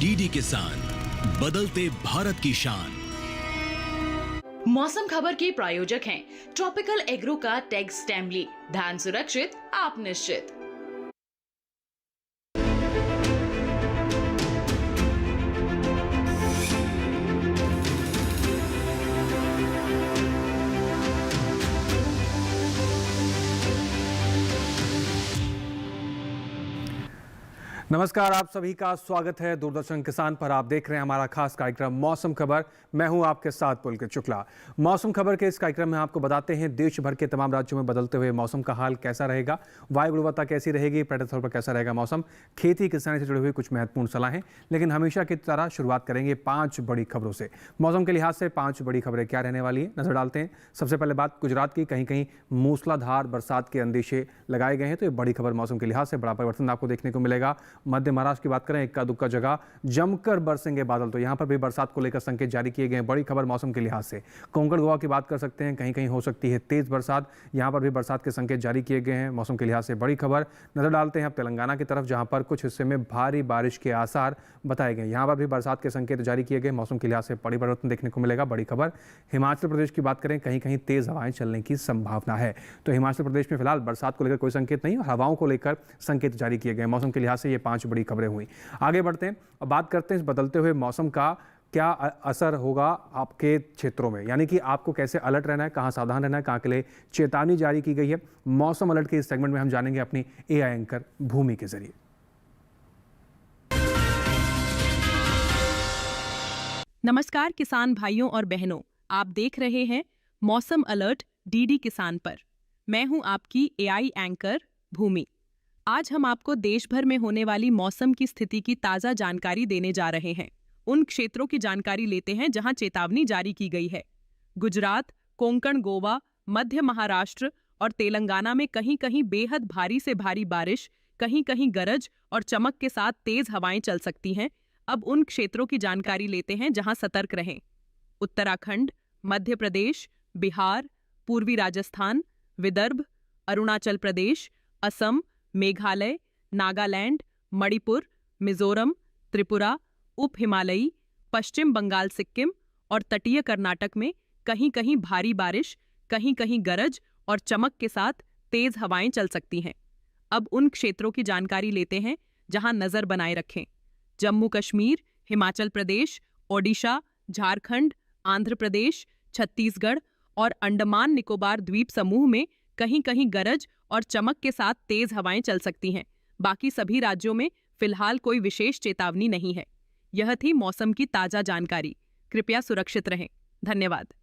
DD किसान, बदलते भारत की शान। मौसम खबर के प्रायोजक हैं ट्रॉपिकल एग्रो का टैग स्टैमली। धान सुरक्षित, आप निश्चित। नमस्कार, आप सभी का स्वागत है दूरदर्शन किसान पर। आप देख रहे हैं हमारा खास कार्यक्रम मौसम खबर। मैं हूं आपके साथ पुलकित शुक्ला। मौसम खबर के इस कार्यक्रम में आपको बताते हैं देश भर के तमाम राज्यों में बदलते हुए मौसम का हाल कैसा रहेगा, वायु गुणवत्ता कैसी रहेगी, पर्यटन स्थल पर कैसा रहेगा मौसम, खेती किसानी से जुड़ी हुई कुछ महत्वपूर्ण सलाहें। लेकिन हमेशा की तरह शुरुआत करेंगे 5 बड़ी खबरों से। मौसम के लिहाज से 5 बड़ी खबरें क्या रहने वाली है, नजर डालते हैं। सबसे पहले बात गुजरात की। कहीं कहीं मूसलाधार बरसात के अंदेशे लगाए गए हैं, तो ये बड़ी खबर। मौसम के लिहाज से बड़ा परिवर्तन आपको देखने को मिलेगा। मध्य महाराष्ट्र की बात करें, इक्का दुक्का जगह जमकर बरसेंगे बादल, तो यहां पर भी बरसात को लेकर संकेत जारी किए गए हैं। बड़ी खबर मौसम के लिहाज से। कोंकण गोवा की बात कर सकते हैं, कहीं कहीं हो सकती है तेज बरसात, यहां पर भी बरसात के संकेत जारी किए गए हैं। मौसम के लिहाज से बड़ी खबर। नजर डालते हैं अब तेलंगाना की तरफ, जहां पर कुछ हिस्से में भारी बारिश के आसार बताए गए। यहां पर भी बरसात के संकेत जारी किए गए। मौसम के लिहाज से बड़ी परिवर्तन देखने को मिलेगा। बड़ी खबर। हिमाचल प्रदेश की बात करें, कहीं कहीं तेज हवाएं चलने की संभावना है। तो हिमाचल प्रदेश में फिलहाल बरसात को लेकर कोई संकेत नहीं, हवाओं को लेकर संकेत जारी किए गए। मौसम के लिहाज से ये 5 बड़ी खबरें हुई। आगे बढ़ते हैं और बात करते हैं इस बदलते हुए मौसम का क्या असर होगा आपके क्षेत्रों में, यानी कि आपको कैसे अलर्ट रहना है, कहां सावधान रहना है, कहां के लिए चेतावनी जारी की गई है। मौसम अलर्ट के इस सेगमेंट में हम जानेंगे अपनी एआई एंकर भूमि के जरिए। नमस्कार किसान भाइयों और बहनों, आप देख रहे हैं मौसम अलर्ट डीडी किसान पर। मैं हूं आपकी एआई एंकर भूमि। आज हम आपको देश भर में होने वाली मौसम की स्थिति की ताज़ा जानकारी देने जा रहे हैं। उन क्षेत्रों की जानकारी लेते हैं जहां चेतावनी जारी की गई है। गुजरात, कोंकण गोवा, मध्य महाराष्ट्र और तेलंगाना में कहीं कहीं बेहद भारी से भारी बारिश, कहीं कहीं गरज और चमक के साथ तेज हवाएं चल सकती हैं। अब उन क्षेत्रों की जानकारी लेते हैं जहां सतर्क रहें। उत्तराखंड, मध्य प्रदेश, बिहार, पूर्वी राजस्थान, विदर्भ, अरुणाचल प्रदेश, असम, मेघालय, नागालैंड, मणिपुर, मिजोरम, त्रिपुरा, उप हिमालयी, पश्चिम बंगाल, सिक्किम और तटीय कर्नाटक में कहीं कहीं भारी बारिश, कहीं कहीं गरज और चमक के साथ तेज हवाएं चल सकती हैं। अब उन क्षेत्रों की जानकारी लेते हैं जहां नजर बनाए रखें। जम्मू कश्मीर, हिमाचल प्रदेश, ओडिशा, झारखंड, आंध्र प्रदेश, छत्तीसगढ़ और अंडमान निकोबार द्वीप समूह में कहीं कहीं गरज और चमक के साथ तेज हवाएं चल सकती हैं। बाकी सभी राज्यों में फिलहाल कोई विशेष चेतावनी नहीं है। यह थी मौसम की ताजा जानकारी। कृपया सुरक्षित रहें। धन्यवाद।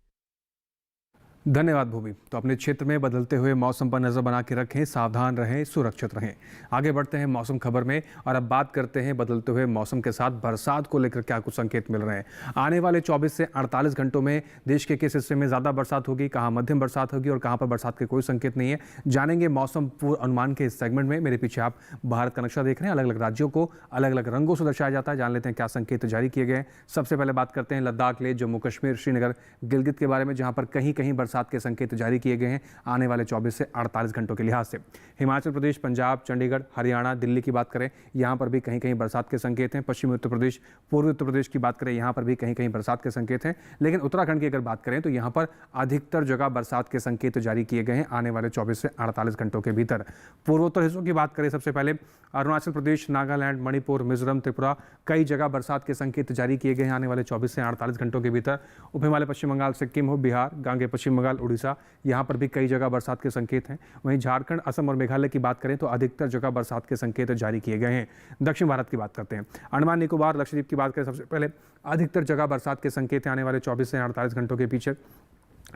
धन्यवाद भूमि। तो अपने क्षेत्र में बदलते हुए मौसम पर नजर बना के रखें, सावधान रहें, सुरक्षित रहें। आगे बढ़ते हैं मौसम खबर में और अब बात करते हैं बदलते हुए मौसम के साथ बरसात को लेकर क्या कुछ संकेत मिल रहे हैं। आने वाले 24 से 48 घंटों में देश के किस हिस्से में ज़्यादा बरसात होगी, कहाँ मध्यम बरसात होगी और कहाँ पर बरसात के कोई संकेत नहीं है, जानेंगे मौसम पूर्व अनुमान के इस सेगमेंट में। मेरे पीछे आप भारत का नक्शा देख रहे हैं। अलग अलग राज्यों को अलग अलग रंगों से दर्शाया जाता है। जान लेते हैं क्या संकेत जारी किए गए हैं। सबसे पहले बात करते हैं लद्दाख, लेह, जम्मू कश्मीर, श्रीनगर, गिलगित के बारे में, जहाँ पर कहीं कहीं बरसात के संकेत जारी किए गए हैं आने वाले 24 से 48 घंटों के लिहाज से। हिमाचल प्रदेश, पंजाब, चंडीगढ़, हरियाणा, दिल्ली की बात करें, यहां पर भी कहीं कहीं बरसात के संकेत हैं। पश्चिमी उत्तर प्रदेश, पूर्वी उत्तर प्रदेश की बात करें, यहां पर भी कहीं कहीं बरसात के संकेत हैं। लेकिन उत्तराखंड की अगर बात करें तो यहां पर अधिकतर जगह बरसात के संकेत जारी किए गए हैं आने वाले 24 से 48 घंटों के भीतर। पूर्वोत्तर हिस्सों की बात करें, सबसे पहले अरुणाचल प्रदेश, नागालैंड, मणिपुर, मिजोरम, त्रिपुरा, कई जगह बरसात के संकेत जारी किए गए हैं आने वाले 24 से 48 घंटों के भीतर। उप हिमालय, पश्चिम बंगाल, सिक्किम हो, बिहार, गांगे पश्चिम बंगाल, उड़ीसा, यहाँ पर भी कई जगह बरसात के संकेत हैं। वहीं झारखंड, असम और मेघालय की बात करें तो अधिकतर जगह बरसात के संकेत जारी किए गए हैं। दक्षिण भारत की बात करते हैं, अंडमान निकोबार, लक्षद्वीप की बात करें, सबसे पहले अधिकतर जगह बरसात के संकेत हैं आने वाले 24 से 48 घंटों के पीछे।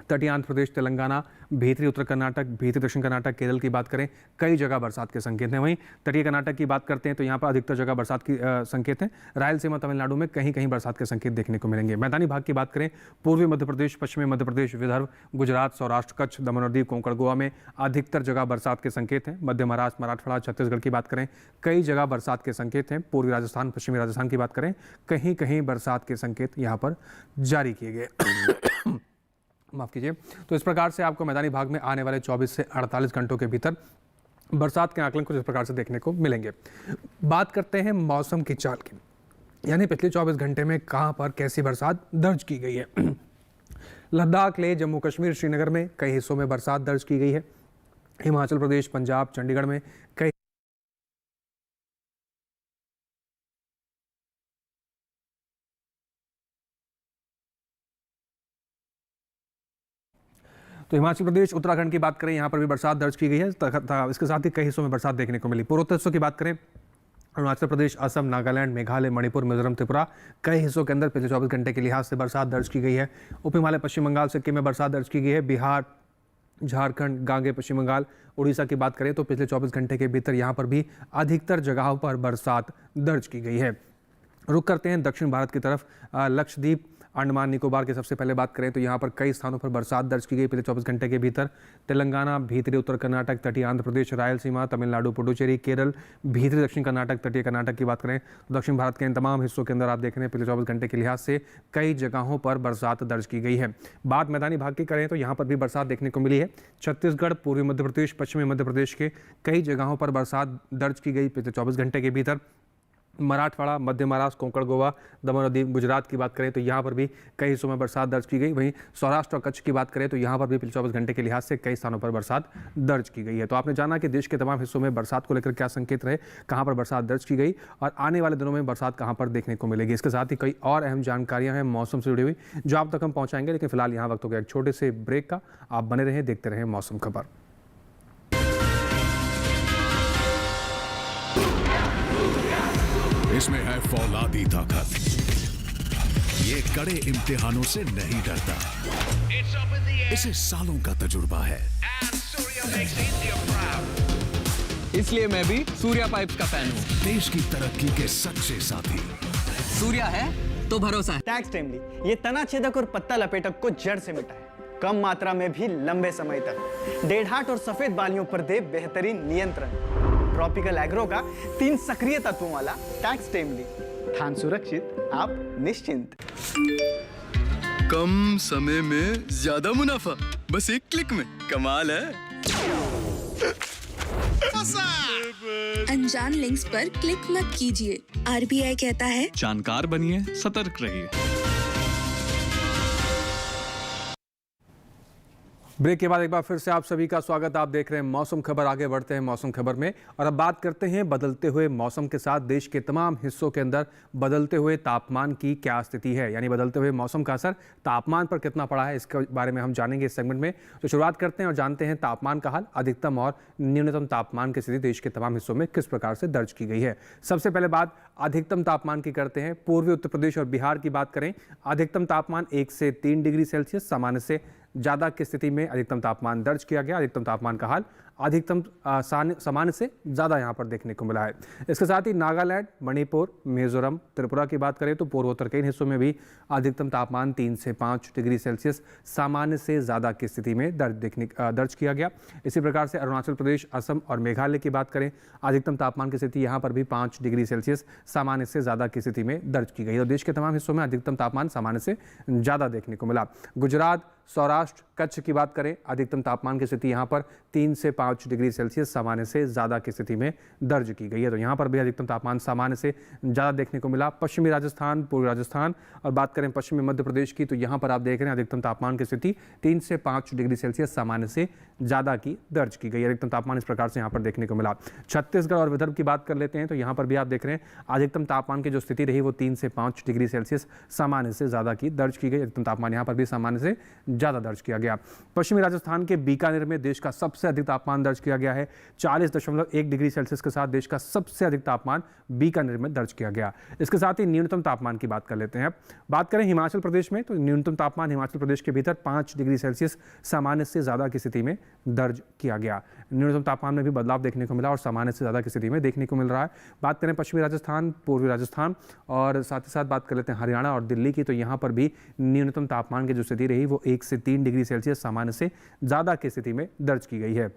तटीय आंध्र प्रदेश, तेलंगाना, भीतरी उत्तर कर्नाटक, भीतरी दक्षिण कर्नाटक, केरल की बात करें, कई जगह बरसात के संकेत हैं। वहीं तटीय कर्नाटक की बात करते हैं तो यहाँ पर अधिकतर जगह बरसात की संकेत हैं। रायलसीमा, तमिलनाडु में कहीं कहीं बरसात के संकेत देखने को मिलेंगे। मैदानी भाग की बात करें, पूर्वी मध्य प्रदेश, पश्चिमी मध्य प्रदेश, विदर्भ, गुजरात, सौराष्ट्र, कच्छ, दमन और दीव, कोंकण गोवा में अधिकतर जगह बरसात के संकेत हैं। मध्य महाराष्ट्र, मराठवाड़ा, छत्तीसगढ़ की बात करें, कई जगह बरसात के संकेत हैं। पूर्वी राजस्थान, पश्चिमी राजस्थान की बात करें, कहीं कहीं बरसात के संकेत यहाँ पर जारी किए गए। माफ कीजिए। तो इस प्रकार से आपको मैदानी भाग में आने वाले 24 से 48 घंटों के भीतर बरसात के आकलन कुछ इस प्रकार से देखने को मिलेंगे। बात करते हैं मौसम की चाल की। यानी पिछले 24 घंटे में कहां पर कैसी बरसात दर्ज की गई है। लद्दाख, लेह, जम्मू कश्मीर, श्रीनगर में कई हिस्सों में बरसात दर्ज की गई है। हिमाचल प्रदेश, पंजाब, चंडीगढ़ में कई तो हिमाचल प्रदेश, उत्तराखंड की बात करें, यहाँ पर भी बरसात दर्ज की गई है। इसके साथ ही कई हिस्सों में बरसात देखने को मिली। पूर्वोत्तर हिस्सों की बात करें, अरुणाचल प्रदेश, असम, नागालैंड, मेघालय, मणिपुर, मिजोरम, त्रिपुरा, कई हिस्सों के अंदर पिछले 24 घंटे के लिहाज से बरसात दर्ज की गई है। उप हिमालय, पश्चिम बंगाल, सिक्किम में बरसात दर्ज की गई है। बिहार, झारखंड, गांगे, पश्चिम बंगाल, उड़ीसा की बात करें तो पिछले 24 घंटे के भीतर यहाँ पर भी अधिकतर जगहों पर बरसात दर्ज की गई है। रुक करते हैं दक्षिण भारत की तरफ। लक्षद्वीप, अंडमान निकोबार की सबसे पहले बात करें तो यहाँ पर कई स्थानों पर बरसात दर्ज की गई पिछले 24 घंटे के भीतर। तेलंगाना, भीतरी उत्तर कर्नाटक, तटीय आंध्र प्रदेश, रायलसीमा, तमिलनाडु, पुडुचेरी, केरल, भीतरी दक्षिण कर्नाटक, तटीय कर्नाटक की बात करें तो दक्षिण भारत के इन तमाम हिस्सों के अंदर आप देख रहे हैं पिछले 24 घंटे के लिहाज से कई जगहों पर बरसात दर्ज की गई है। बात मैदानी भाग की करें तो यहाँ पर भी बरसात देखने को मिली है। छत्तीसगढ़, पूर्वी मध्य प्रदेश, पश्चिमी मध्य प्रदेश के कई जगहों पर बरसात दर्ज की गई पिछले 24 घंटे के भीतर। मराठवाड़ा, मध्य महाराष्ट्र, कोंकण, गोवा, दमन और दीव, गुजरात की बात करें तो यहाँ पर भी कई हिस्सों में बरसात दर्ज की गई। वहीं सौराष्ट्र और कच्छ की बात करें तो यहाँ पर भी पिछले 24 घंटे के लिहाज से कई स्थानों पर बरसात दर्ज की गई है। तो आपने जाना कि देश के तमाम हिस्सों में बरसात को लेकर क्या संकेत रहे, कहाँ पर बरसात दर्ज की गई और आने वाले दिनों में बरसात कहाँ पर देखने को मिलेगी। इसके साथ ही कई और अहम जानकारियाँ हैं मौसम से जुड़ी हुई जो आप तक हम पहुँचाएंगे, लेकिन फिलहाल यहाँ वक्त हो गया एक छोटे से ब्रेक का। आप बने रहें, देखते रहें मौसम खबर। इसमें है फौलादी ताकत, ये कड़े इम्तिहानों से नहीं डरता, इसे सालों का तजुर्बा है। इसलिए मैं भी सूर्या पाइप्स का फैन हूँ। देश की तरक्की के सच्चे साथी। सूर्या है तो भरोसा है। टैक्स टाइमली ये तना छेदक और पत्ता लपेटक को जड़ से मिटाए, कम मात्रा में भी लंबे समय तक। डेढ़ाट और सफेद बालियों पर दे बेहतरीन नियंत्रण। ट्रॉपिकल एग्रो का 3 सक्रिय तत्वों वाला टैक्स टाइमली, धान सुरक्षित, आप निश्चिंत। कम समय में ज्यादा मुनाफा, बस एक क्लिक में, कमाल है। अनजान लिंक्स पर क्लिक मत कीजिए। आरबीआई कहता है जानकार बनिए, सतर्क रहिए। ब्रेक के बाद एक बार फिर से आप सभी का स्वागत। आप देख रहे हैं मौसम खबर। आगे बढ़ते हैं मौसम खबर में और अब बात करते हैं बदलते हुए मौसम के साथ देश के तमाम हिस्सों के अंदर बदलते हुए तापमान की क्या स्थिति है, यानी बदलते हुए मौसम का असर तापमान पर कितना पड़ा है, इसके बारे में हम जानेंगे इस सेगमेंट में। तो शुरुआत करते हैं और जानते हैं तापमान का हाल। अधिकतम और न्यूनतम तापमान की स्थिति देश के तमाम हिस्सों में किस प्रकार से दर्ज की गई है। सबसे पहले बात अधिकतम तापमान की करते हैं। पूर्वी उत्तर प्रदेश और बिहार की बात करें, अधिकतम तापमान 1 से 3 डिग्री सेल्सियस सामान्य से ज़्यादा की स्थिति में अधिकतम तापमान दर्ज किया गया। अधिकतम तापमान का हाल अधिकतम सामान्य से ज़्यादा यहाँ पर देखने को मिला है। इसके साथ ही नागालैंड, मणिपुर, मिजोरम, त्रिपुरा की बात करें तो पूर्वोत्तर के इन हिस्सों में भी अधिकतम तापमान 3 से 5 डिग्री सेल्सियस सामान्य से ज़्यादा की स्थिति में दर्ज किया गया। इसी प्रकार से अरुणाचल प्रदेश, असम और मेघालय की बात करें, अधिकतम तापमान की स्थिति यहाँ पर भी 5 डिग्री सेल्सियस सामान्य से ज़्यादा की स्थिति में दर्ज की गई। तो देश के तमाम हिस्सों में अधिकतम तापमान सामान्य से ज़्यादा देखने को मिला। गुजरात, सौराष्ट्र, कच्छ की बात करें, अधिकतम तापमान की स्थिति यहाँ पर 3 से 5 डिग्री सेल्सियस सामान्य से ज़्यादा की स्थिति में दर्ज की गई है। तो यहाँ पर भी अधिकतम तापमान सामान्य से ज़्यादा देखने को मिला। पश्चिमी राजस्थान, पूर्वी राजस्थान और बात करें पश्चिमी मध्य प्रदेश की तो यहाँ पर आप देख रहे हैं अधिकतम तापमान की स्थिति 3 से 5 डिग्री सेल्सियस सामान्य से ज़्यादा की दर्ज की गई। अधिकतम तापमान इस प्रकार से यहाँ पर देखने को मिला। छत्तीसगढ़ और विदर्भ की बात कर लेते हैं तो यहाँ पर भी आप देख रहे हैं अधिकतम तापमान की जो स्थिति रही वो 3 से 5 डिग्री सेल्सियस सामान्य से ज़्यादा की दर्ज की गई। अधिकतम तापमान यहाँ पर भी सामान्य से ज़्यादा दर्ज किया गया। पश्चिमी राजस्थान के बीकानेर में देश का सबसे अधिक तापमान दर्ज किया गया है। 40.1 डिग्री सेल्सियस के साथ देश का सबसे अधिक तापमान बीकानेर में दर्ज किया गया। इसके साथ ही न्यूनतम तापमान की बात कर लेते हैं। बात करें हिमाचल प्रदेश में तो न्यूनतम तापमान हिमाचल प्रदेश के भीतर 5 डिग्री सेल्सियस सामान्य से ज़्यादा की स्थिति में दर्ज किया गया। न्यूनतम तापमान में भी बदलाव देखने को मिला और सामान्य से ज़्यादा की स्थिति में देखने को मिल रहा है। बात करें पश्चिमी राजस्थान, पूर्वी राजस्थान और साथ ही साथ बात कर लेते हैं हरियाणा और दिल्ली की तो यहाँ पर भी न्यूनतम तापमान की जो स्थिति रही वो 1 से 3 डिग्री सेल्सियस सामान्य से ज़्यादा की स्थिति में दर्ज की गई है।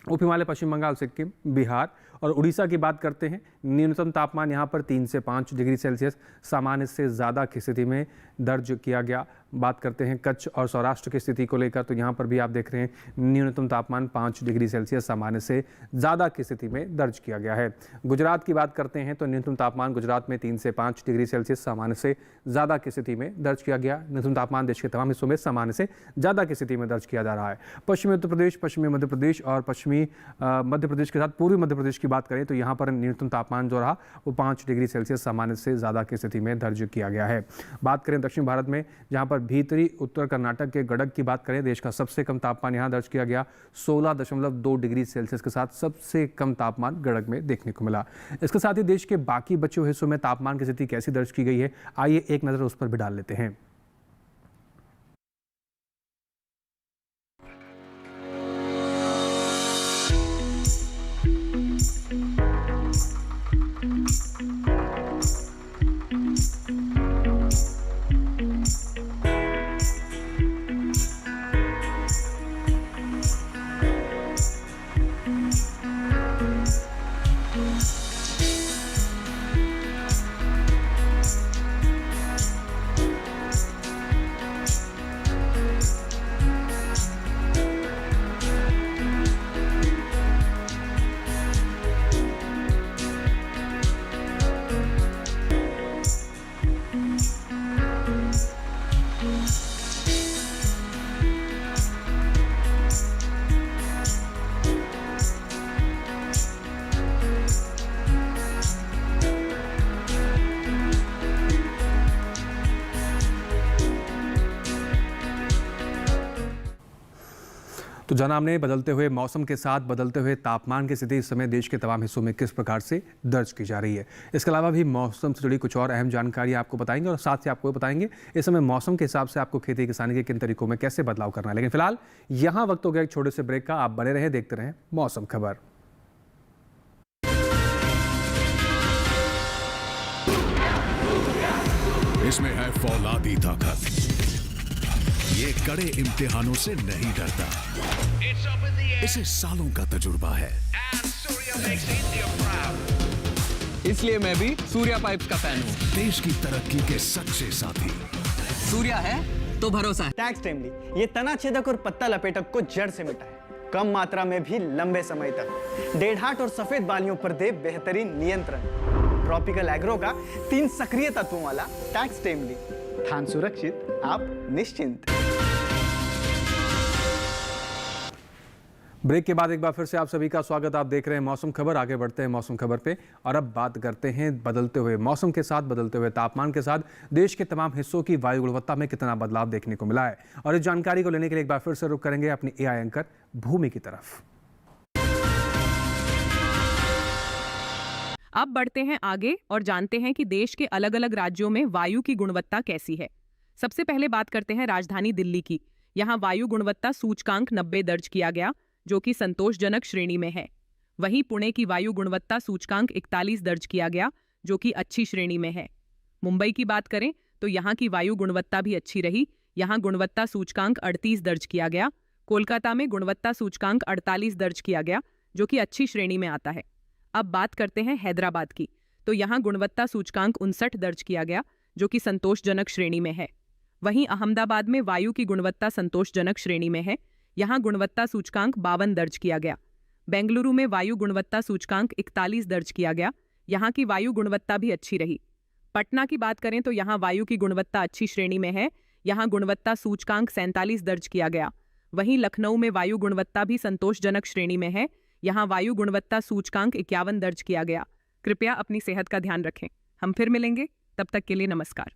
उप हिमालय, पश्चिम बंगाल, सिक्किम, बिहार और उड़ीसा की बात करते हैं, न्यूनतम तापमान यहाँ पर 3 से 5 डिग्री सेल्सियस सामान्य से ज़्यादा की स्थिति में दर्ज किया गया। बात करते हैं कच्छ और सौराष्ट्र की स्थिति को लेकर, तो यहाँ पर भी आप देख रहे हैं न्यूनतम तापमान 5 डिग्री सेल्सियस सामान्य से ज़्यादा की स्थिति में दर्ज किया गया है। गुजरात की बात करते हैं तो न्यूनतम तापमान गुजरात में 3 से 5 डिग्री सेल्सियस सामान्य से ज़्यादा की स्थिति में दर्ज किया गया। न्यूनतम तापमान देश के तमाम हिस्सों में सामान्य से ज़्यादा की स्थिति में दर्ज किया जा रहा है। पश्चिमी उत्तर प्रदेश, पश्चिमी मध्य प्रदेश और पश्चिमी मध्य प्रदेश के साथ पूर्वी मध्य प्रदेश की बात करें तो यहाँ पर न्यूनतम तापमान जो रहा वो 5 डिग्री सेल्सियस सामान्य से ज़्यादा की स्थिति में दर्ज किया गया है। बात करें दक्षिण भारत में, जहाँ पर भीतरी उत्तर कर्नाटक के गडक की बात करें, देश का सबसे कम तापमान यहाँ दर्ज किया गया 16.2 डिग्री सेल्सियस के साथ सबसे कम तापमान गडक में देखने को मिला। इसके साथ ही देश के बाकी बचे हुए हिस्सों में तापमान की स्थिति कैसी दर्ज की गई है, आइए एक नज़र उस पर भी डाल लेते हैं। तो जाना हमने बदलते हुए मौसम के साथ बदलते हुए तापमान की स्थिति इस समय देश के तमाम हिस्सों में किस प्रकार से दर्ज की जा रही है। इसके अलावा भी मौसम से जुड़ी कुछ और अहम जानकारी आपको बताएंगे और साथ ही आपको बताएंगे इस समय मौसम के हिसाब से आपको खेती किसानी के किन तरीकों में कैसे बदलाव करना है। लेकिन फिलहाल यहाँ वक्त हो गया एक छोटे से ब्रेक का। आप बने रहें, देखते रहें मौसम खबर। इसमें है फौलादी ताकत, ये कड़े इम्तिहानों से नहीं डरता, इसे सालों का तजुर्बा है। इसलिए मैं भी सूर्या पाइप्स का फैन हूँ। देश की तरक्की के सच्चे साथी। सूर्या है तो भरोसा है। टैक्स टाइमली ये तना छेदक और पत्ता लपेटक को जड़ से मिटाए, कम मात्रा में भी लंबे समय तक। डेढ़ाट और सफेद बालियों पर दे बेहतरीन नियंत्रण। ट्रॉपिकल एग्रो का 3 सक्रिय तत्वों वाला टैक्स टाइमली, धान सुरक्षित, आप निश्चिंत। ब्रेक के बाद एक बार फिर से आप सभी का स्वागत। आप देख रहे हैं मौसम खबर। आगे बढ़ते हैं मौसम खबर पे और अब बात करते हैं बदलते हुए मौसम के साथ बदलते हुए तापमान के साथ देश के तमाम हिस्सों की वायु गुणवत्ता में कितना बदलाव देखने को मिला है। और इस जानकारी को लेने के लिए एक बार फिर से रुख करेंगे अपनी एआई एंकर भूमि की तरफ। अब बढ़ते हैं आगे और जानते हैं कि देश के अलग अलग राज्यों में वायु की गुणवत्ता कैसी है। सबसे पहले बात करते हैं राजधानी दिल्ली की। यहाँ वायु गुणवत्ता सूचकांक 90 दर्ज किया गया, जो कि संतोषजनक श्रेणी में है। वहीं पुणे की वायु गुणवत्ता सूचकांक 41 दर्ज किया गया, जो कि अच्छी श्रेणी में है। मुंबई की बात करें तो यहाँ की वायु गुणवत्ता भी अच्छी रही। यहाँ गुणवत्ता सूचकांक 38 दर्ज किया गया। कोलकाता में गुणवत्ता सूचकांक 48 दर्ज किया गया, जो कि अच्छी श्रेणी में आता है। अब बात करते हैं हैदराबाद की, तो यहाँ गुणवत्ता सूचकांक 59 दर्ज किया गया, जो कि संतोषजनक श्रेणी में है। वहीं अहमदाबाद में वायु की गुणवत्ता संतोषजनक श्रेणी में है। यहाँ गुणवत्ता सूचकांक 52 दर्ज किया गया। बेंगलुरु में वायु गुणवत्ता सूचकांक 41 दर्ज किया गया। यहाँ की वायु गुणवत्ता भी अच्छी रही। पटना की बात करें तो यहाँ वायु की गुणवत्ता अच्छी श्रेणी में है। यहाँ गुणवत्ता सूचकांक 47 दर्ज किया गया। वहीं लखनऊ में वायु गुणवत्ता भी संतोषजनक श्रेणी में है। यहाँ वायु गुणवत्ता सूचकांक 51 दर्ज किया गया। कृपया अपनी सेहत का ध्यान रखें। हम फिर मिलेंगे, तब तक के लिए नमस्कार।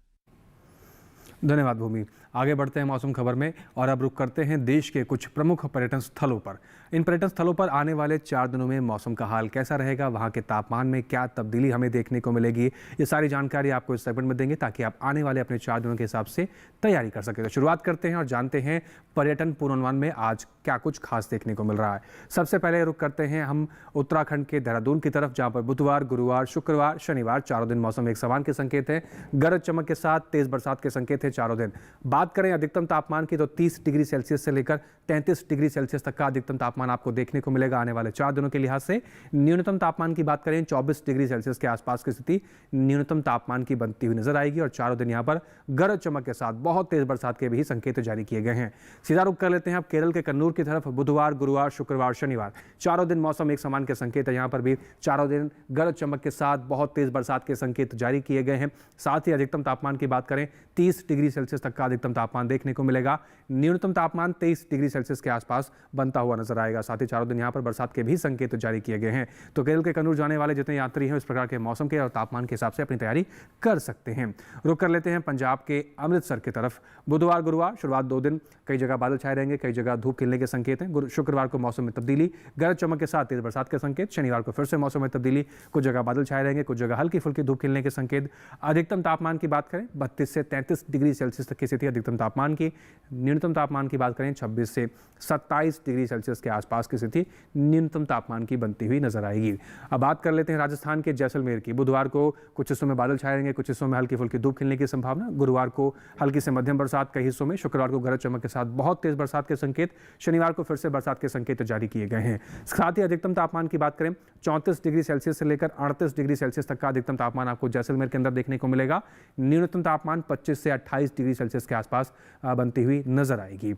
धन्यवाद भूमि। आगे बढ़ते हैं मौसम खबर में और अब रुक करते हैं देश के कुछ प्रमुख पर्यटन स्थलों पर। इन पर्यटन स्थलों पर आने वाले 4 दिनों में मौसम का हाल कैसा रहेगा, वहाँ के तापमान में क्या तब्दीली हमें देखने को मिलेगी, ये सारी जानकारी आपको इस सेगमेंट में देंगे ताकि आप आने वाले अपने 4 दिनों के हिसाब से तैयारी कर सकें। तो शुरुआत करते हैं और जानते हैं पर्यटन पूर्वानुमान में आज क्या कुछ खास देखने को मिल रहा है। सबसे पहले रुक करते हैं हम उत्तराखंड के देहरादून की तरफ, जहाँ पर बुधवार, गुरुवार, शुक्रवार, शनिवार 4 दिन मौसम एक समान के संकेत है। गरज चमक के साथ तेज बरसात के संकेत है 4 दिन। बात करें अधिकतम तापमान की तो 30 डिग्री सेल्सियस से लेकर 33 डिग्री सेल्सियस तक का अधिकतम तापमान आपको देखने को मिलेगा आने वाले 4 दिनों के लिहाज से। न्यूनतम तापमान की बात करें 24 डिग्री सेल्सियस के आसपास की स्थिति न्यूनतम तापमान की बनती हुई नजर आएगी और चारों दिन यहाँ पर गरज चमक के साथ बहुत तेज बरसात के भी संकेत जारी किए गए हैं। सीधा रुख कर लेते हैं अब केरल के कन्नूर की तरफ। बुधवार, गुरुवार, शुक्रवार, शनिवार चारों दिन मौसम एक समान के संकेत है। यहाँ पर भी चारों दिन गरज चमक के साथ बहुत तेज बरसात के संकेत जारी किए गए हैं। साथ ही अधिकतम तापमान की बात करें 30 डिग्री सेल्सियस तक का अधिकतम तापमान देखने को मिलेगा। न्यूनतम तापमान 23 डिग्री सेल्सियस के आसपास बनता हुआ नजर आएगा। साथ ही चारों दिन यहाँ पर बरसात के भी संकेत जारी किए गए हैं। तो केरल के कन्नूर जाने वाले जितने यात्री हैं इस प्रकार के मौसम के और तापमान के हिसाब से अपनी तैयारी कर सकते हैं। रुक कर लेते हैं पंजाब के अमृतसर की तरफ। बुधवार, गुरुवार शुरुआत 2 दिन कई जगह बादल छाए रहेंगे, कई जगह धूप खिलने के संकेत हैं। शुक्रवार को मौसम में तब्दीली, गरज चमक के साथ तेज बरसात के संकेत। शनिवार को फिर से मौसम में तब्दीली, कुछ जगह बादल छाए रहेंगे, कुछ जगह हल्की फुल्की धूप खिलने के संकेत। अधिकतम तापमान की बात करें 32 से 33 डिग्री सेल्सियस तक की स्थिति अधिकतम तापमान की। न्यूनतम तापमान की बात करें 26 से 27 डिग्री सेल्सियस के आसपास की स्थिति न्यूनतम तापमान की बनती हुई नजर आएगी। अब बात कर लेते हैं राजस्थान के जैसलमेर की। बुधवार को कुछ हिस्सों में बादल छाए रहेंगे, कुछ हिस्सों में हल्की फुल्की धूप खिलने की संभावना। गुरुवार को हल्की से मध्यम बरसात कई हिस्सों में। शुक्रवार को गरज चमक के साथ बहुत तेज बरसात के संकेत। शनिवार को फिर से बरसात के संकेत जारी किए गए हैं। साथ ही अधिकतम तापमान की बात करें 34 डिग्री सेल्सियस से लेकर 38 डिग्री सेल्सियस तक का अधिकतम तापमान आपको जैसलमेर के अंदर देखने को मिलेगा। न्यूनतम तापमान 25 से 28 डिग्री सेल्सियस के आसपास बनती हुई नजर आएगी।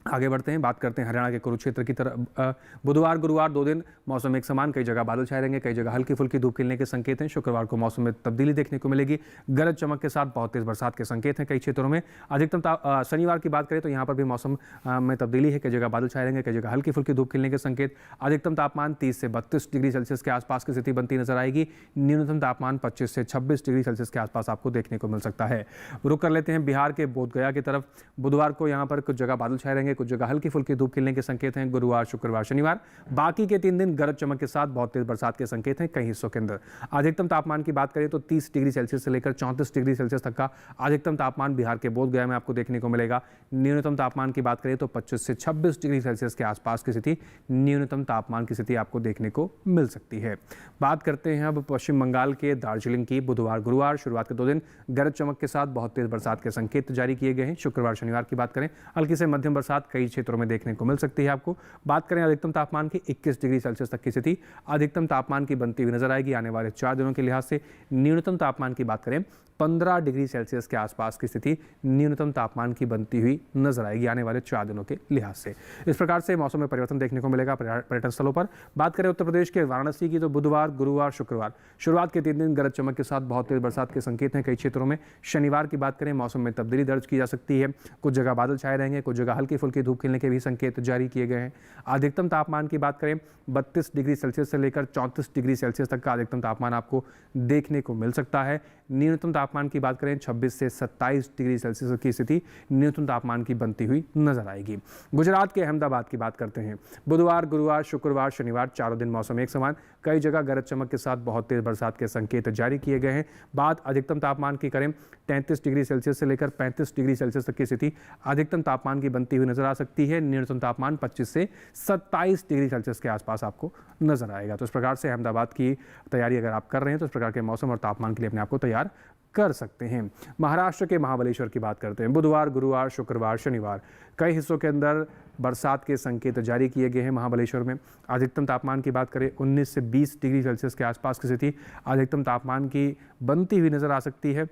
आगे बढ़ते हैं, बात करते हैं हरियाणा के कुरुक्षेत्र की तरफ। बुधवार, गुरुवार 2 दिन मौसम एक समान, कई जगह बादल छाए रहेंगे, कई जगह हल्की फुल्की धूप खिलने के संकेत हैं। शुक्रवार को मौसम में तब्दीली देखने को मिलेगी, गरज चमक के साथ बहुत तेज बरसात के संकेत हैं कई क्षेत्रों में। अधिकतम शनिवार की बात करें तो यहाँ पर भी मौसम में तब्दीली है, कई जगह बादल छाए रहेंगे, कई जगह हल्की फुल्की धूप खिलने के संकेत। अधिकतम तापमान 30 से 32 डिग्री सेल्सियस के आसपास की स्थिति बनती नजर आएगी। न्यूनतम तापमान 25 से 26 डिग्री सेल्सियस के आसपास आपको देखने को मिल सकता है। रुक कर लेते हैं बिहार के बोधगया की तरफ। बुधवार को यहाँ पर कुछ जगह बादल छाए रहेंगे, कुछ जगह हल्की फुल्की धूप खिलने के संकेत हैं। गुरुवार, शुक्रवार, शनिवार बाकी के 3 दिन गरज चमक के साथ बहुत तेज बरसात के संकेत हैं कई हिस्सों के अंदर। अधिकतम तापमान की बात करें तो 30 डिग्री सेल्सियस से लेकर 34 डिग्री सेल्सियस तक का अधिकतम तापमान बिहार के बोधगया में आपको देखने को मिलेगा। न्यूनतम तापमान की बात करें तो 25 से 26 डिग्री सेल्सियस के आसपास की स्थिति न्यूनतम तापमान की स्थिति आपको देखने को मिल सकती है। बात करते हैं अब पश्चिम बंगाल के दार्जिलिंग की। बुधवार, गुरुवार शुरुआत के 2 दिन गरज चमक के साथ बहुत तेज बरसात के संकेत जारी किए गए हैं। शुक्रवार, शनिवार की बात करें हल्की से मध्यम बरसात कई क्षेत्रों में देखने को मिल सकती है आपको। बात करें अधिकतम तापमान की 21 डिग्री सेल्सियस तक की स्थिति अधिकतम तापमान की बनती हुई नजर आएगी आने वाले 4 दिनों के लिहाज से। न्यूनतम तापमान की बात करें 15 डिग्री सेल्सियस के आसपास की स्थिति न्यूनतम तापमान की बनती हुई नजर आएगी आने वाले 4 दिनों के लिहाज से। इस प्रकार से मौसम में परिवर्तन देखने को मिलेगा पर्यटन स्थलों पर। बात करें उत्तर प्रदेश के वाराणसी की तो बुधवार, गुरुवार, शुक्रवार शुरुआत के 3 दिन गरज चमक के साथ बहुत तेज बरसात के संकेत हैं कई क्षेत्रों में। शनिवार की बात करें मौसम में तब्दीली दर्ज की जा सकती है, कुछ जगह बादल छाए रहेंगे, कुछ जगह हल्की फुल्की धूप खिलने के भी संकेत जारी किए गए हैं। अधिकतम तापमान की बात करें 32 डिग्री सेल्सियस से लेकर 34 डिग्री सेल्सियस तक का अधिकतम तापमान आपको देखने को मिल सकता है। न्यूनतम तापमान की बात करें 26 से 27 डिग्री सेल्सियस की स्थिति न्यूनतम तापमान की बनती हुई नजर आएगी। गुजरात के अहमदाबाद की बात करते हैं। बुधवार, गुरुवार, शुक्रवार, शनिवार चारों दिन मौसम एक समान, कई जगह गरज चमक के साथ बहुत तेज बरसात के संकेत जारी किए गए हैं। बात अधिकतम तापमान की करें 33 डिग्री सेल्सियस से लेकर 35 डिग्री सेल्सियस तक की स्थिति अधिकतम तापमान की बनती हुई नजर आ सकती है। न्यूनतम तापमान 25 से 27 डिग्री सेल्सियस के आसपास आपको नजर आएगा। तो इस प्रकार से अहमदाबाद की तैयारी अगर आप कर रहे हैं तो इस प्रकार के मौसम और तापमान के लिए अपने आप को तैयार कर सकते हैं। महाराष्ट्र के महाबलेश्वर की बात करते हैं। बुधवार, गुरुवार, शुक्रवार, शनिवार कई हिस्सों के अंदर बरसात के संकेत जारी किए गए हैं महाबलेश्वर में। अधिकतम तापमान की बात करें 19 से 20 डिग्री सेल्सियस के आसपास की स्थिति अधिकतम तापमान की बनती हुई नजर आ सकती है।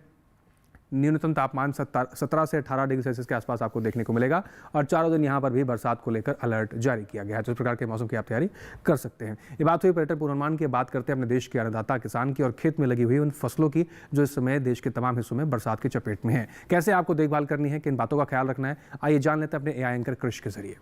न्यूनतम तापमान 17 से 18 डिग्री सेल्सियस के आसपास आपको देखने को मिलेगा और चारों दिन यहाँ पर भी बरसात को लेकर अलर्ट जारी किया गया है। तो इस प्रकार के मौसम की आप तैयारी कर सकते हैं। ये बात हुई पर्यटन पूर्वानुमान की। बात करते हैं अपने देश के अन्नदाता किसान की और खेत में लगी हुई उन फसलों की जो इस समय देश के तमाम हिस्सों में बरसात की चपेट में है। कैसे आपको देखभाल करनी है, किन बातों का ख्याल रखना है, आइए जान लेते हैं अपने एआई एंकर कृषि के जरिए।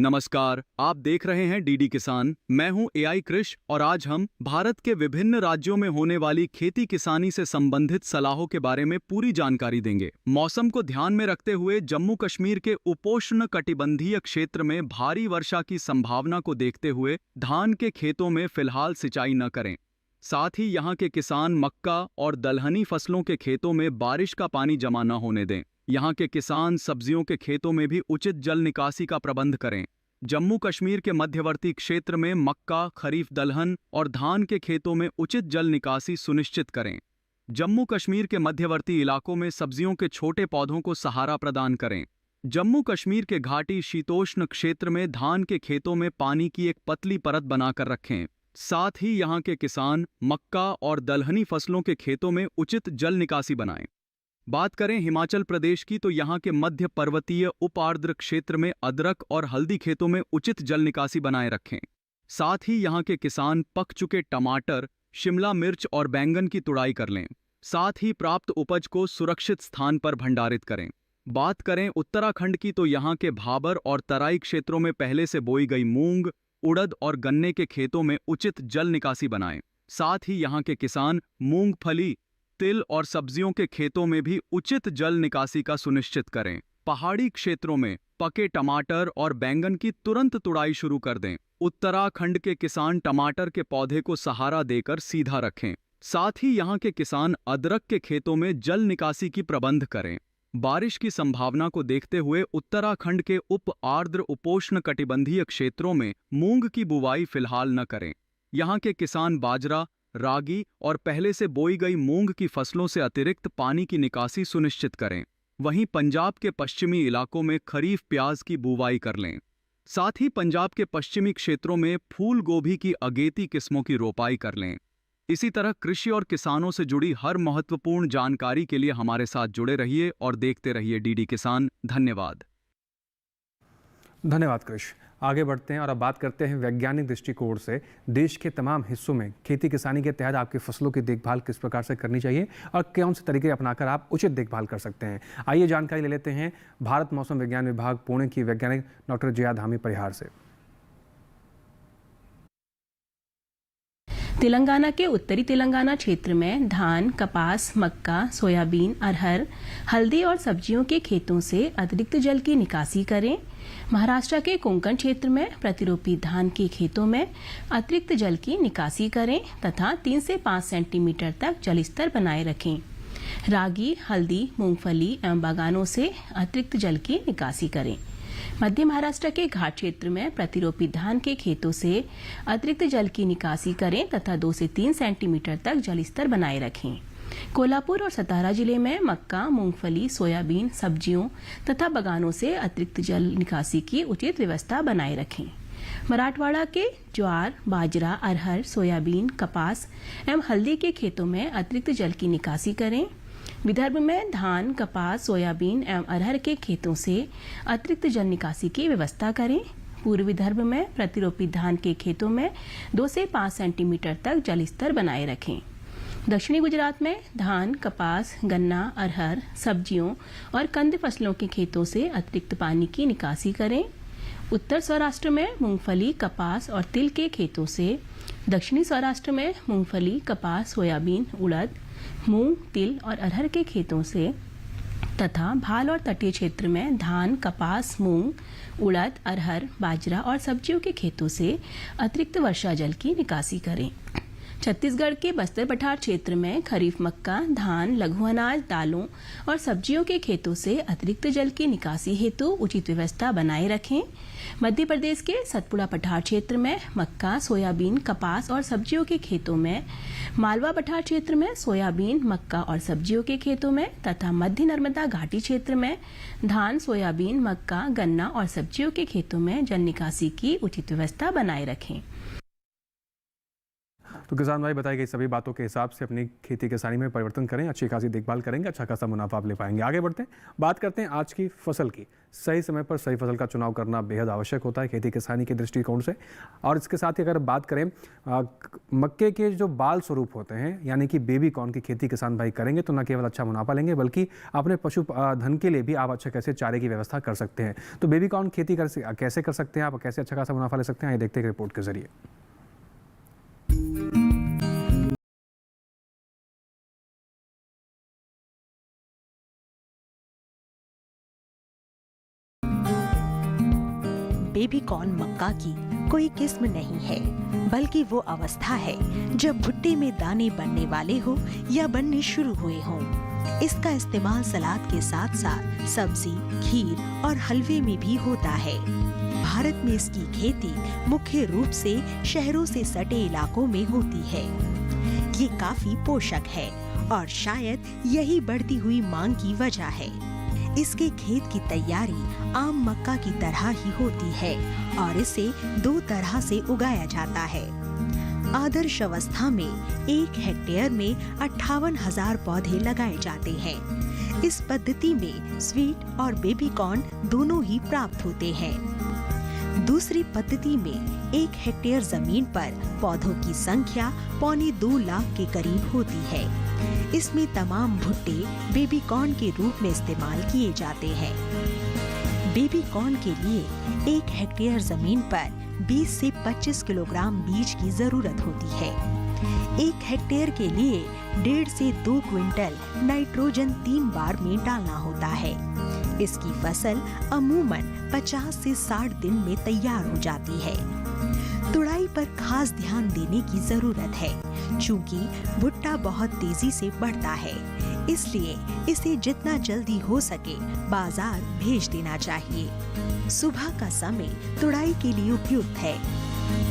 नमस्कार, आप देख रहे हैं डीडी किसान। मैं हूं एआई कृष और आज हम भारत के विभिन्न राज्यों में होने वाली खेती किसानी से संबंधित सलाहों के बारे में पूरी जानकारी देंगे। मौसम को ध्यान में रखते हुए जम्मू कश्मीर के उपोष्ण कटिबंधीय क्षेत्र में भारी वर्षा की संभावना को देखते हुए धान के खेतों में फिलहाल सिंचाई न करें। साथ ही यहां के किसान मक्का और दलहनी फसलों के खेतों में बारिश का पानी जमा न होने दें। यहाँ के किसान सब्जियों के खेतों में भी उचित जल निकासी का प्रबंध करें। जम्मू कश्मीर के मध्यवर्ती क्षेत्र में मक्का, खरीफ दलहन और धान के खेतों में उचित जल निकासी सुनिश्चित करें। जम्मू कश्मीर के मध्यवर्ती इलाकों में सब्जियों के छोटे पौधों को सहारा प्रदान करें। जम्मू कश्मीर के घाटी शीतोष्ण क्षेत्र में धान के खेतों में पानी की एक पतली परत बनाकर रखें। साथ ही यहाँ के किसान मक्का और दलहनी फसलों के खेतों में उचित जल निकासी बनाएं। बात करें हिमाचल प्रदेश की तो यहाँ के मध्य पर्वतीय उप आर्द्र क्षेत्र में अदरक और हल्दी खेतों में उचित जल निकासी बनाए रखें। साथ ही यहाँ के किसान पक चुके टमाटर, शिमला मिर्च और बैंगन की तुड़ाई कर लें। साथ ही प्राप्त उपज को सुरक्षित स्थान पर भंडारित करें। बात करें उत्तराखंड की तो यहाँ के भाबर और तराई क्षेत्रों में पहले से बोई गई मूंग, उड़द और गन्ने के खेतों में उचित जल निकासी बनाएं। साथ ही यहाँ के किसान मूंगफली, तिल और सब्जियों के खेतों में भी उचित जल निकासी का सुनिश्चित करें। पहाड़ी क्षेत्रों में पके टमाटर और बैंगन की तुरंत तुड़ाई शुरू कर दें। उत्तराखंड के किसान टमाटर के पौधे को सहारा देकर सीधा रखें। साथ ही यहाँ के किसान अदरक के खेतों में जल निकासी की प्रबंध करें। बारिश की संभावना को देखते हुए उत्तराखंड के उप आर्द्र उपोष्ण कटिबंधीय क्षेत्रों में मूंग की बुवाई फिलहाल न करें। यहाँ के किसान बाजरा, रागी और पहले से बोई गई मूंग की फसलों से अतिरिक्त पानी की निकासी सुनिश्चित करें। वहीं पंजाब के पश्चिमी इलाकों में खरीफ प्याज की बुवाई कर लें। साथ ही पंजाब के पश्चिमी क्षेत्रों में फूल गोभी की अगेती किस्मों की रोपाई कर लें। इसी तरह कृषि और किसानों से जुड़ी हर महत्वपूर्ण जानकारी के लिए हमारे साथ जुड़े रहिए और देखते रहिए डीडी किसान। धन्यवाद। धन्यवाद कृष। आगे बढ़ते हैं और अब बात करते हैं वैज्ञानिक दृष्टिकोण से देश के तमाम हिस्सों में खेती किसानी के तहत आपकी फसलों की देखभाल किस प्रकार से करनी चाहिए और कौन से तरीके अपनाकर आप उचित देखभाल कर सकते हैं। आइए जानकारी ले लेते हैं भारत मौसम विज्ञान विभाग पुणे की वैज्ञानिक डॉक्टर जया धामी परिहार से। तेलंगाना के उत्तरी तेलंगाना क्षेत्र में धान, कपास, मक्का, सोयाबीन, अरहर, हल्दी और सब्जियों के खेतों से अतिरिक्त जल की निकासी करें। महाराष्ट्र के कोंकण क्षेत्र में प्रतिरोपी धान के खेतों में अतिरिक्त जल की निकासी करें तथा 3 से 5 सेंटीमीटर तक जल स्तर बनाए रखें। रागी, हल्दी, मूंगफली एवं बागानों से अतिरिक्त जल की निकासी करें। मध्य महाराष्ट्र के घाट क्षेत्र में प्रतिरोपी धान के खेतों से अतिरिक्त जल की निकासी करें तथा 2 से 3 सेंटीमीटर तक जल स्तर बनाए रखें। कोल्हापुर और सतारा जिले में मक्का, मूंगफली, सोयाबीन, सब्जियों तथा बागानों से अतिरिक्त जल निकासी की उचित व्यवस्था बनाए रखें। मराठवाड़ा के ज्वार, बाजरा, अरहर, सोयाबीन, कपास एवं हल्दी के खेतों में अतिरिक्त जल की निकासी करें। विदर्भ में धान, कपास, सोयाबीन एवं अरहर के खेतों से अतिरिक्त जल निकासी की व्यवस्था करें। पूर्वी विदर्भ में प्रतिरोपी धान के खेतों में 2 से 5 सेंटीमीटर तक जल स्तर बनाए रखें। दक्षिणी गुजरात में धान, कपास, गन्ना, अरहर, सब्जियों और कंद फसलों के खेतों से अतिरिक्त पानी की निकासी करें। उत्तर सौराष्ट्र में मूंगफली, कपास और तिल के खेतों से, दक्षिणी सौराष्ट्र में मूंगफली, कपास, सोयाबीन, उड़द, मूंग, तिल और अरहर के खेतों से तथा भाल और तटीय क्षेत्र में धान, कपास, मूंग, उड़द, अरहर, बाजरा और सब्जियों के खेतों से अतिरिक्त वर्षा जल की निकासी करें। छत्तीसगढ़ के बस्तर पठार क्षेत्र में खरीफ मक्का, धान, लघु अनाज, दालों और सब्जियों के खेतों से अतिरिक्त जल की निकासी हेतु उचित व्यवस्था बनाए रखें। मध्य प्रदेश के सतपुड़ा पठार क्षेत्र में मक्का, सोयाबीन, कपास और सब्जियों के खेतों में, मालवा पठार क्षेत्र में सोयाबीन, मक्का और सब्जियों के खेतों में तथा मध्य नर्मदा घाटी क्षेत्र में धान, सोयाबीन, मक्का, गन्ना और सब्जियों के खेतों में जल निकासी की उचित व्यवस्था बनाए रखें। तो किसान भाई बताई गई सभी बातों के हिसाब से अपनी खेती किसानी में परिवर्तन करें, अच्छी खासी देखभाल करेंगे, अच्छा खासा मुनाफा आप ले पाएंगे। आगे बढ़ते हैं, बात करते हैं आज की फसल की। सही समय पर सही फसल का चुनाव करना बेहद आवश्यक होता है खेती किसानी के दृष्टिकोण से। और इसके साथ ही अगर बात करें मक्के के जो बाल स्वरूप होते हैं यानी कि बेबी कॉर्न की खेती किसान भाई करेंगे तो न केवल अच्छा मुनाफा लेंगे बल्कि अपने पशु धन के लिए भी आप अच्छे कैसे चारे की व्यवस्था कर सकते हैं। तो बेबी कॉर्न खेती कैसे कर सकते हैं आप, कैसे अच्छा खासा मुनाफा ले सकते हैं, ये देखते हैं रिपोर्ट के जरिए। बेबी कॉर्न मक्का की कोई किस्म नहीं है, बल्कि वो अवस्था है जब भुट्टे में दाने बनने वाले हो या बनने शुरू हुए हों। इसका इस्तेमाल सलाद के साथ साथ सब्जी, खीर और हलवे में भी होता है। भारत में इसकी खेती मुख्य रूप से शहरों से सटे इलाकों में होती है। ये काफी पोषक है और शायद यही बढ़ती हुई मांग की वजह है। इसके खेत की तैयारी आम मक्का की तरह ही होती है और इसे 2 तरह से उगाया जाता है। आदर्श अवस्था में 1 हेक्टेयर में 58,000 पौधे लगाए जाते हैं। इस पद्धति में स्वीट और बेबी कॉर्न दोनों ही प्राप्त होते हैं। दूसरी पद्धति में 1 हेक्टेयर जमीन पर पौधों की संख्या 1.25 लाख के करीब होती है। इसमें तमाम भुट्टे बेबी कॉर्न के रूप में इस्तेमाल किए जाते हैं। बेबी कॉर्न के लिए 1 हेक्टेयर जमीन पर 20 से 25 किलोग्राम बीज की जरूरत होती है। 1 हेक्टेयर के लिए 1.5 से 2 क्विंटल नाइट्रोजन 3 बार में डालना होता है। इसकी फसल अमूमन 50 से 60 दिन में तैयार हो जाती है। तुड़ाई पर खास ध्यान देने की जरूरत है, क्योंकि भुट्टा बहुत तेजी से बढ़ता है, इसलिए इसे जितना जल्दी हो सके बाजार भेज देना चाहिए। सुबह का समय तुड़ाई के लिए उपयुक्त है।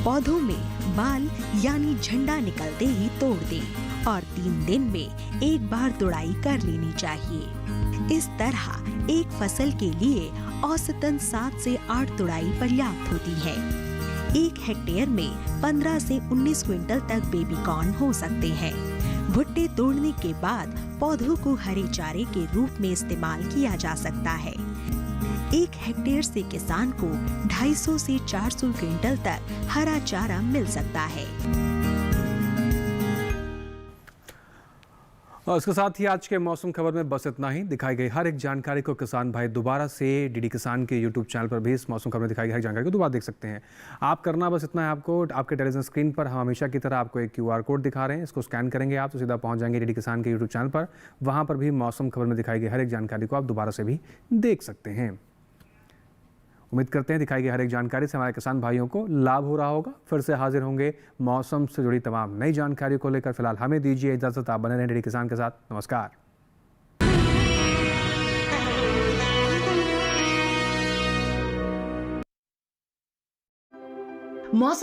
पौधों में बाल यानी झंडा निकलते ही तोड़ दें और 3 दिन में 1 बार तुड़ाई कर लेनी चाहिए। इस तरह एक फसल के लिए औसतन 7 से 8 तुड़ाई पर्याप्त होती है। 1 हेक्टेयर में 15 से 19 क्विंटल तक बेबी कॉर्न हो सकते हैं। भुट्टे तोड़ने के बाद पौधों को हरे चारे के रूप में इस्तेमाल किया जा सकता है। 1 हेक्टेयर से किसान को 250 से 400 क्विंटल तक हरा चारा मिल सकता है। और इसके साथ ही आज के मौसम खबर में बस इतना ही। दिखाई गई हर एक जानकारी को किसान भाई दोबारा से डीडी किसान के यूट्यूब चैनल पर भी इस मौसम खबर में दिखाई गई हर जानकारी को दोबारा देख सकते हैं। आप करना बस इतना है, आपको आपके टेलीविजन स्क्रीन पर हम हमेशा की तरह आपको एक QR कोड दिखा रहे हैं। इसको स्कैन करेंगे आप तो सीधा पहुंच जाएंगे डीडी किसान के यूट्यूब चैनल पर। वहाँ पर भी मौसम खबर में दिखाई गई हर एक जानकारी को आप दोबारा से भी देख सकते हैं। उम्मीद करते हैं दिखाई गई हर एक जानकारी से हमारे किसान भाइयों को लाभ हो रहा होगा। फिर से हाजिर होंगे मौसम से जुड़ी तमाम नई जानकारी को लेकर। फिलहाल हमें दीजिए इजाजत, आप बने रहें डीडी किसान के साथ। नमस्कार। मौसम